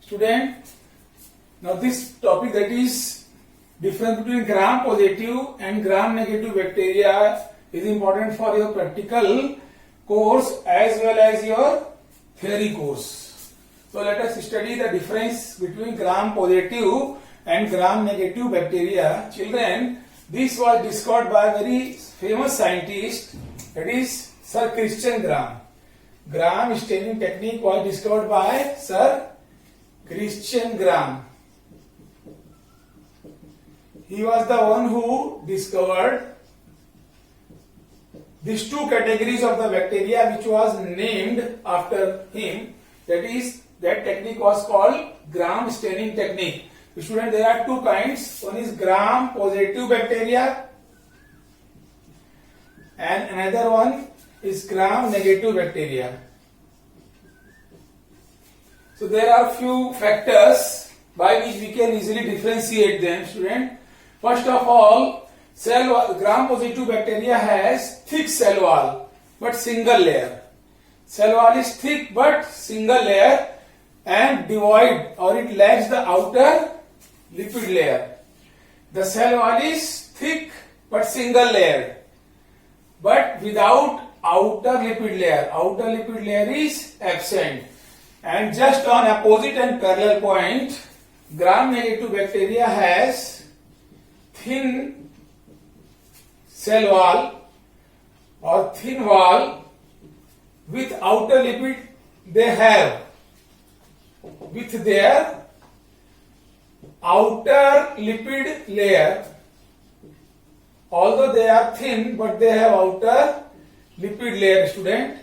Student, now this topic, that is difference between gram-positive and gram-negative bacteria, is important for your practical course as well as your theory course. So let us study the difference between gram-positive and gram-negative bacteria. Children, this was discovered by a very famous scientist, that is Sir Christian Gram. Gram staining technique was discovered by Sir Christian Gram. He was the one who discovered these two categories of the bacteria, which was named after him. That technique was called Gram staining technique. Students, there are two kinds. One is gram positive bacteria and another one is gram negative bacteria. So there are few factors by which we can easily differentiate them, student. First of all, gram positive bacteria has thick cell wall but single layer. Cell wall is thick but single layer and devoid, or it lacks the outer lipid layer. The cell wall is thick but single layer but without outer lipid layer. Outer lipid layer is absent. And just on opposite and parallel point, gram-negative bacteria has thin cell wall or thin wall with outer lipid. They have with their outer lipid layer. Although they are thin, but they have outer lipid layer, student.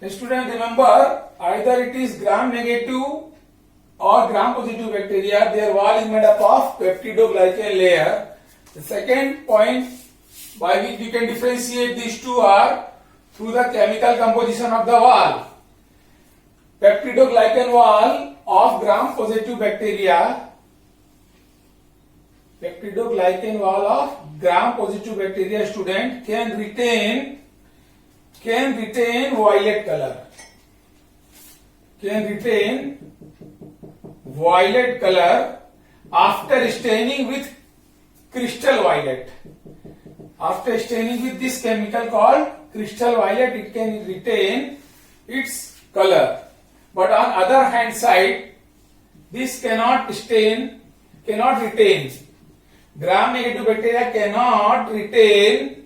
Student, remember, either it is gram-negative or gram-positive bacteria, their wall is made up of peptidoglycan layer. The second point by which we can differentiate these two are through the chemical composition of the wall. Peptidoglycan wall of gram-positive bacteria, peptidoglycan wall of gram-positive bacteria, student, can retain violet color. Can retain violet color after staining with crystal violet. After staining with this chemical called crystal violet, it can retain its color. But on other hand side, this cannot retain. Gram-negative bacteria cannot retain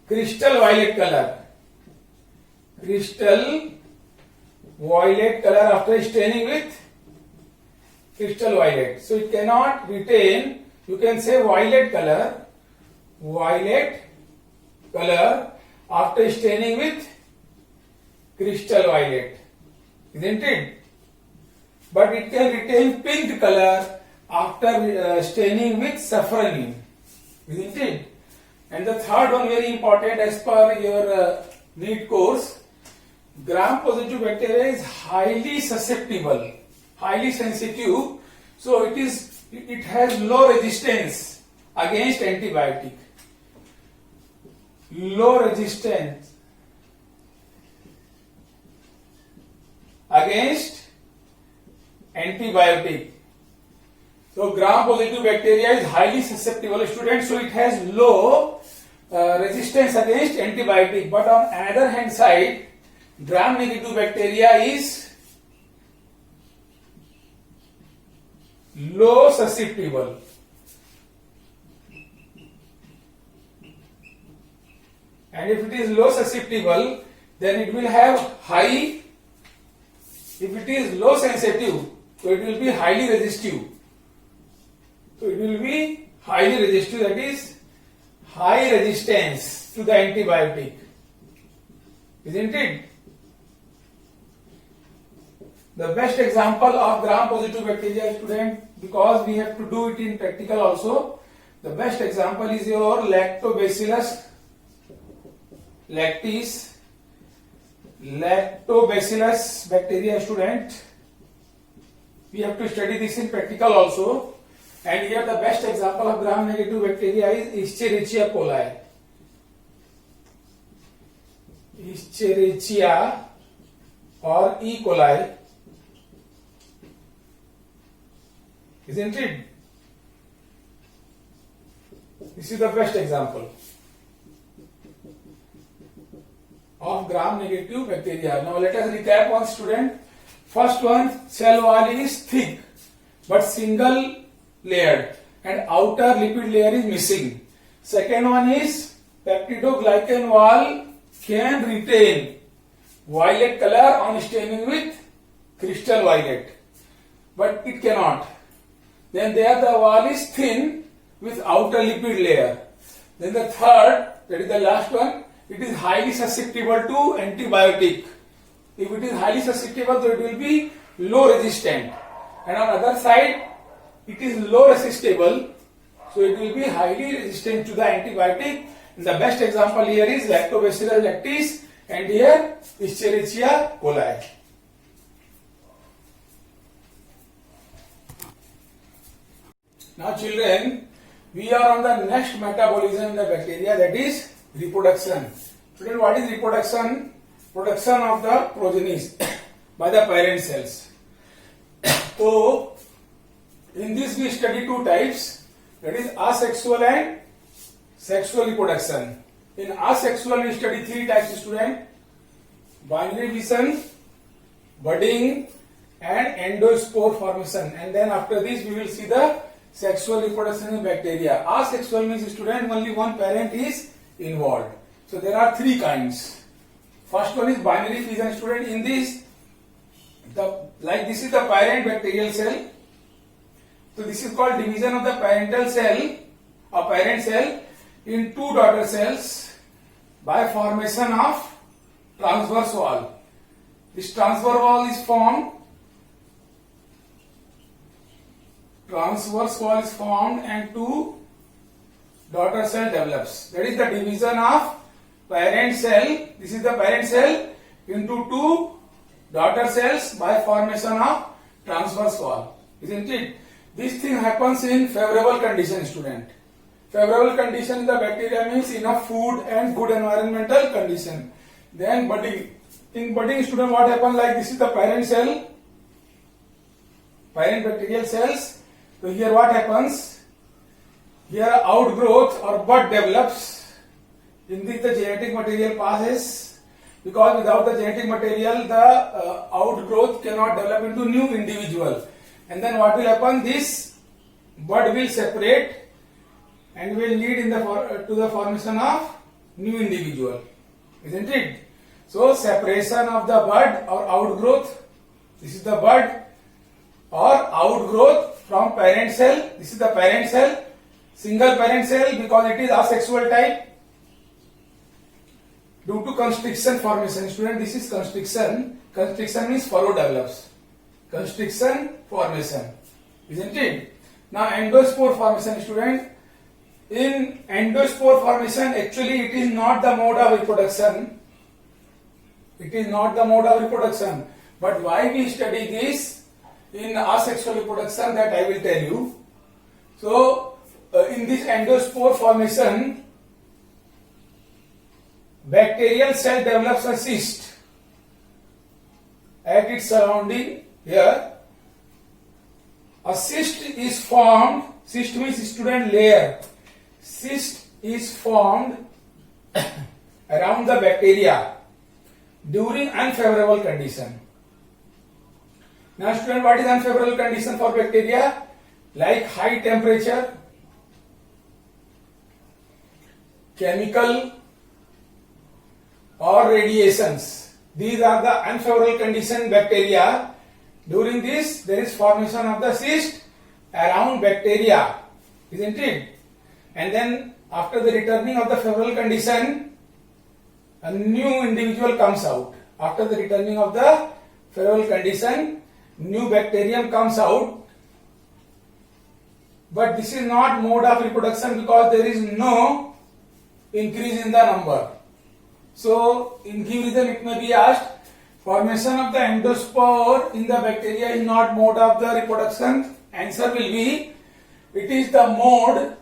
crystal violet color. Crystal violet color after staining with crystal violet. So it cannot retain, you can say violet color after staining with crystal violet, isn't it? But it can retain pink color after staining with saffron, isn't it? And the third one, very important as per your NEET course, gram-positive bacteria is highly susceptible, highly sensitive. So it has low resistance against antibiotic. Low resistance against antibiotic. So gram-positive bacteria is highly susceptible, students. So it has low resistance against antibiotic. But on another hand side, gram-negative bacteria is low susceptible. And if it is low susceptible, then it will have high. If it is low sensitive, so it will be highly resistive. So it will be highly resistive, that is high resistance to the antibiotic, isn't it? The best example of gram-positive bacteria, student, because we have to do it in practical also, the best example is your Lactobacillus lactis. Lactobacillus bacteria, student. We have to study this in practical also. And here the best example of gram-negative bacteria is Escherichia coli. Escherichia or E. coli. isn't it? This is the best example of gram-negative bacteria. Now let us recap on student. First one, cell wall is thick but single layered and outer lipid layer is missing. Second one is peptidoglycan wall can retain violet color on staining with crystal violet, but it cannot. Then there the wall is thin with outer lipid layer. Then the third, that is the last one, it is highly susceptible to antibiotic. If it is highly susceptible, so it will be low resistant. And on other side, it is low resistable, so it will be highly resistant to the antibiotic. And the best example here is Lactobacillus lactis and here Escherichia coli. Now children, we are on the next metabolism in the bacteria, that is reproduction. Children, what is reproduction? Production of the progenies by the parent cells. So, in this we study two types, that is asexual and sexual reproduction. In asexual we study three types, student: binary fission, budding and endospore formation. And then after this we will see the sexual reproduction in bacteria. Asexual means, student, only one parent is involved. So there are three kinds. First one is binary fission, student. In this, this is the parent bacterial cell. So this is called division of the parental cell or parent cell in two daughter cells by formation of transverse wall. This transverse wall is formed. Transverse wall is formed and two daughter cell develops. That is the division of parent cell. This is the parent cell into two daughter cells by formation of transverse wall, isn't it? This thing happens in favorable condition, student. Favorable condition in the bacteria means enough food and good environmental condition. Then budding. In budding, student, what happens? Like this is the parent cell, parent bacterial cells. So here what happens? Here outgrowth or bud develops. In this the genetic material passes, because without the genetic material the outgrowth cannot develop into new individual. And then what will happen? This bud will separate and will lead to the formation of new individual, isn't it? So separation of the bud or outgrowth. This is the bud or outgrowth from parent cell. This is the parent cell, single parent cell because it is asexual type. Due to constriction formation, student, this is constriction. Constriction means furrow develops. Constriction formation, isn't it? Now endospore formation, student. In endospore formation, actually it is not the mode of reproduction. It is not the mode of reproduction. But why we study this in asexual reproduction, that I will tell you. So in this endospore formation, bacterial cell develops a cyst at its surrounding. Here a cyst is formed. Cyst means, student, layer. Cyst is formed around the bacteria during unfavorable condition. Now student, what is unfavorable condition for bacteria? Like high temperature, chemical or radiations. These are the unfavorable condition bacteria. During this, there is formation of the cyst around bacteria, isn't it? And then after the returning of the favorable condition, a new individual comes out. After the returning of the favorable condition, new bacterium comes out. But this is not mode of reproduction because there is no increase in the number. So, in give reason it may be asked, formation of the endospore in the bacteria is not mode of the reproduction. Answer will be, it is the mode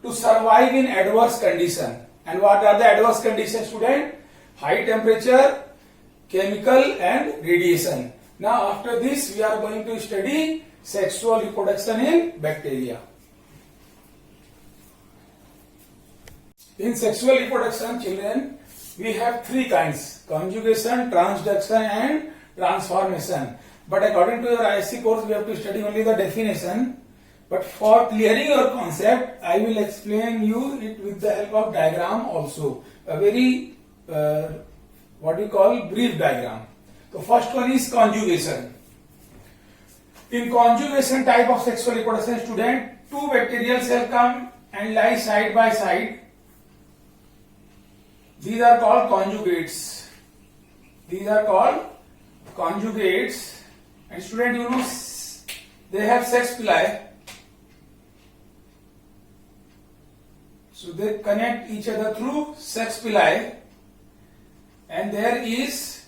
to survive in adverse condition. And what are the adverse conditions, student? High temperature, chemical and radiation. Now after this we are going to study sexual reproduction in bacteria. In sexual reproduction, children, we have three kinds: conjugation, transduction, and transformation. But according to your ISC course, we have to study only the definition. But for clearing your concept, I will explain you it with the help of diagram also. A very brief diagram. So first one is conjugation. In conjugation type of sexual reproduction, student, two bacterial cells come and lie side by side. These are called conjugates. These are called conjugates. And student, you know, they have sex pili. So they connect each other through sex pili, and there is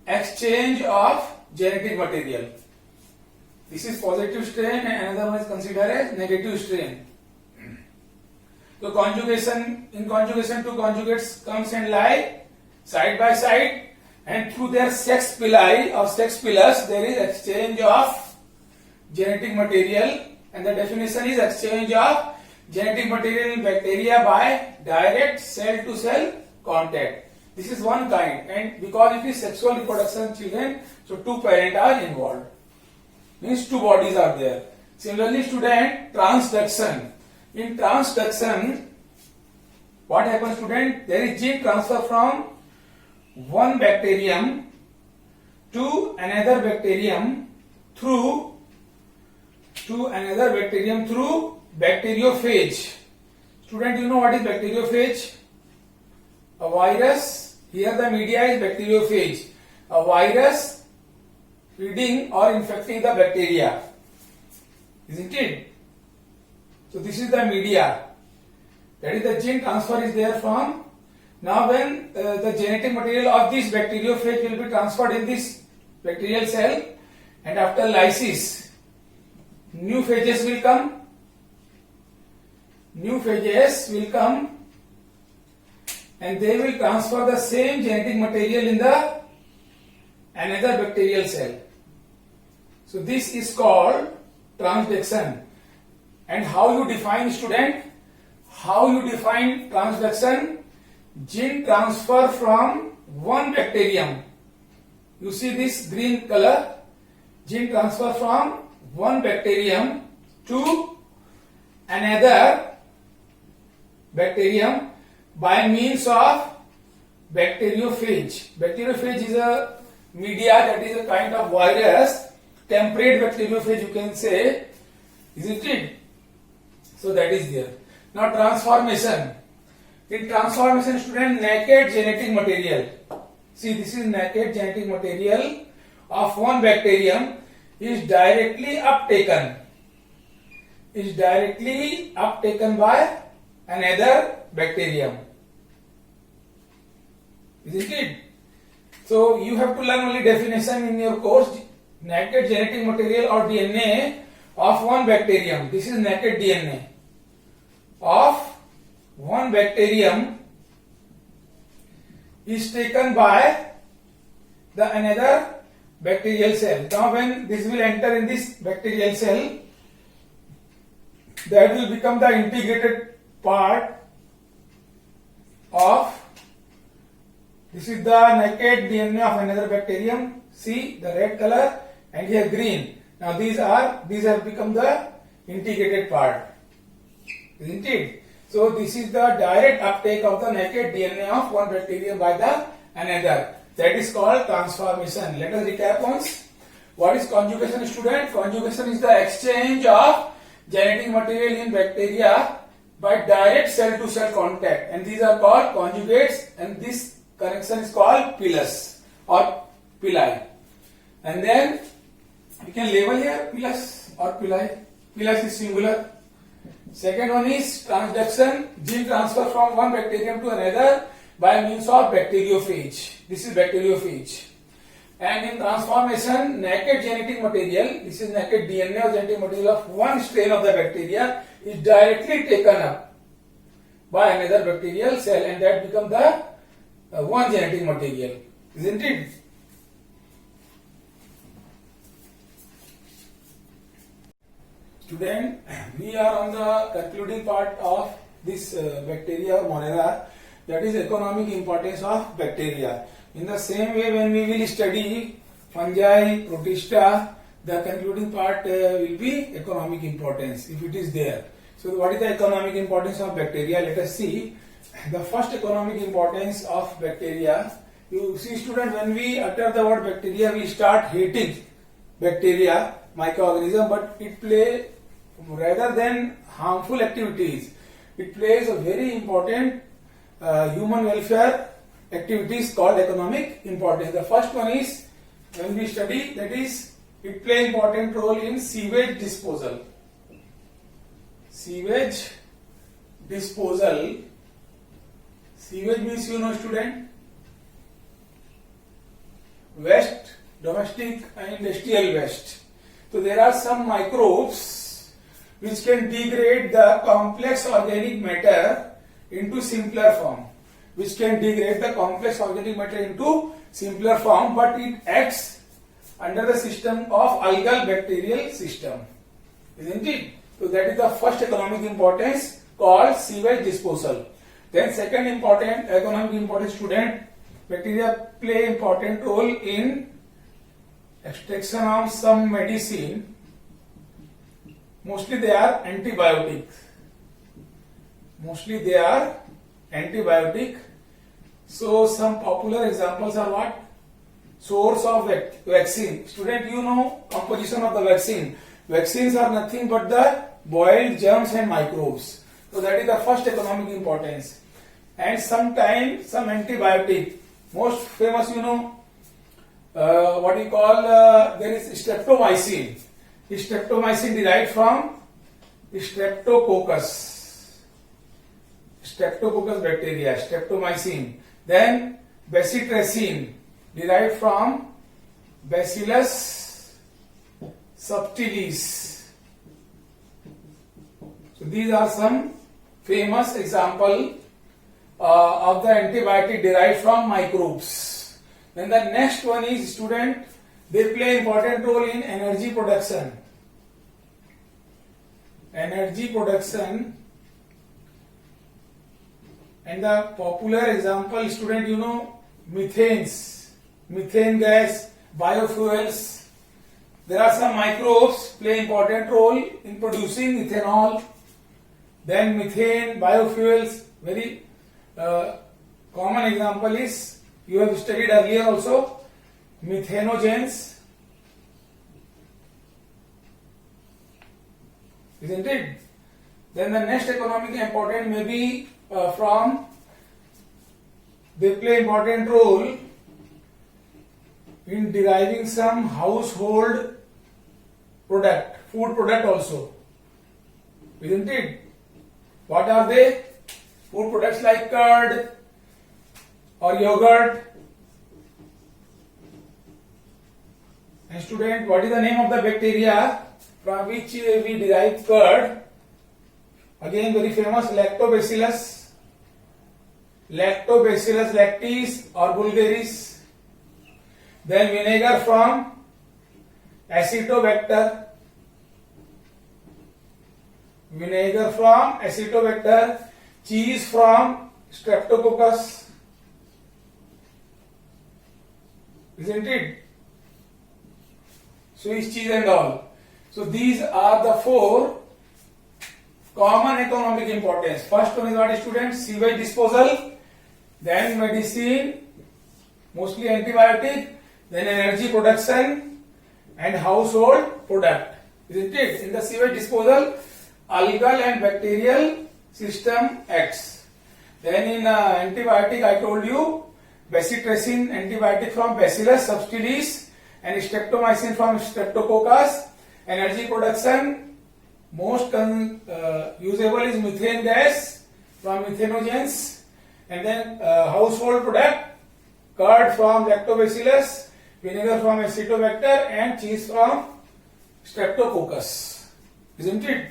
exchange of genetic material. This is positive strain and another one is considered as negative strain. So conjugation, in conjugation, two conjugates comes and lie side by side, and through their sex pili or sex pillars there is exchange of genetic material, and the definition is exchange of genetic material in bacteria by direct cell to cell contact. This is one kind, and because it is sexual reproduction, children, so two parents are involved. Means two bodies are there. Similarly, student, transduction. In transduction, what happens, student? There is gene transfer from one bacterium to another bacterium through bacteriophage. Student, you know what is bacteriophage? A virus. Here the media is bacteriophage. A virus feeding or infecting the bacteria. Isn't it? So this is the media. That is the gene transfer is there from. Now when the genetic material of this bacteriophage will be transferred in this bacterial cell, and after lysis, new phages will come. And they will transfer the same genetic material in the another bacterial cell. So this is called transduction. And how you define, student? How you define transduction? Gene transfer from one bacterium. You see this green color? Gene transfer from one bacterium to another bacterium by means of bacteriophage. Bacteriophage is a media, that is a kind of virus, temperate bacteriophage you can say, isn't it? So that is there. Now transformation. In transformation, student, naked genetic material. See, this is naked genetic material of one bacterium is directly uptaken by another bacterium. Isn't it? So you have to learn only definition in your course. Naked genetic material or DNA of one bacterium. This is naked DNA of one bacterium is taken by the another bacterial cell. Now when this will enter in this bacterial cell, that will become the integrated part of, this is the naked DNA of another bacterium. See the red color and here green. Now these have become the integrated part. Isn't it? So this is the direct uptake of the naked DNA of one bacterium by the another. That is called transformation. Let us recap once. What is conjugation, student? Conjugation is the exchange of genetic material in bacteria by direct cell to cell contact, and these are called conjugates, and this connection is called pilus or pili. And then we can label here pilus or pili. Pilus is singular. Second one is transduction, gene transfer from one bacterium to another by means of bacteriophage. This is bacteriophage. And in transformation, naked genetic material, this is naked DNA or genetic material of one strain of the bacteria is directly taken up by another bacterial cell, and that becomes the one genetic material. Isn't it? Student, we are on the concluding part of this bacteria or monera, that is economic importance of bacteria. In the same way, when we will study fungi, protista, the concluding part will be economic importance if it is there. So what is the economic importance of bacteria? Let us see. The first economic importance of bacteria. You see, student, when we utter the word bacteria, we start hating bacteria, microorganism, but it play, rather than harmful activities, it plays a very important human welfare activities called economic importance. The first one is, when we study, that is, it play important role in sewage disposal. Sewage disposal. Sewage means, you know, student, waste, domestic and industrial waste. So there are some microbes which can degrade the complex organic matter into simpler form. Which can degrade the complex organic matter into simpler form, but it acts under the system of algal bacterial system. Isn't it? So that is the first economic importance called sewage disposal. Then second important economic importance, student, bacteria play important role in extraction of some medicine. Mostly they are antibiotic. Mostly they are antibiotic. So some popular examples are what? Source of vaccine. Student, you know composition of the vaccine. Vaccines are nothing but the boiled germs and microbes. So that is the first economic importance. And sometimes some antibiotic. Most famous, you know, what we call, there is streptomycin. Streptomycin derived from streptococcus. Streptococcus bacteria, streptomycin. Then bacitracin derived from Bacillus subtilis. So these are some famous example of the antibiotic derived from microbes. Then the next one is, student, they play important role in energy production. Energy production. And the popular example, student, you know, methanes, methane gas, biofuels. There are some microbes play important role in producing ethanol. Then methane, biofuels, very common example is, you have studied earlier also, methanogens. Isn't it? Then the next economic important may be from, they play important role in deriving some household product, food product also. Isn't it? What are they? Food products like curd or yogurt. And student, what is the name of the bacteria from which we derive curd? Again, very famous, Lactobacillus. Lactobacillus lactis or vulgaris. Then vinegar from Acetobacter. Vinegar from Acetobacter. Cheese from Streptococcus. Isn't it? Swiss cheese and all. So these are the four common economic importance. First one is what, students? Sewage disposal. Then medicine, mostly antibiotic. Then energy production and household product. Isn't it? In the sewage disposal, algal and bacterial system acts. Then in antibiotic, I told you, bacitracin antibiotic from Bacillus subtilis and streptomycin from Streptococcus. Energy production, most usable is methane gas from methanogens. And then household product, curd from Lactobacillus, vinegar from Acetobacter and cheese from Streptococcus. Isn't it?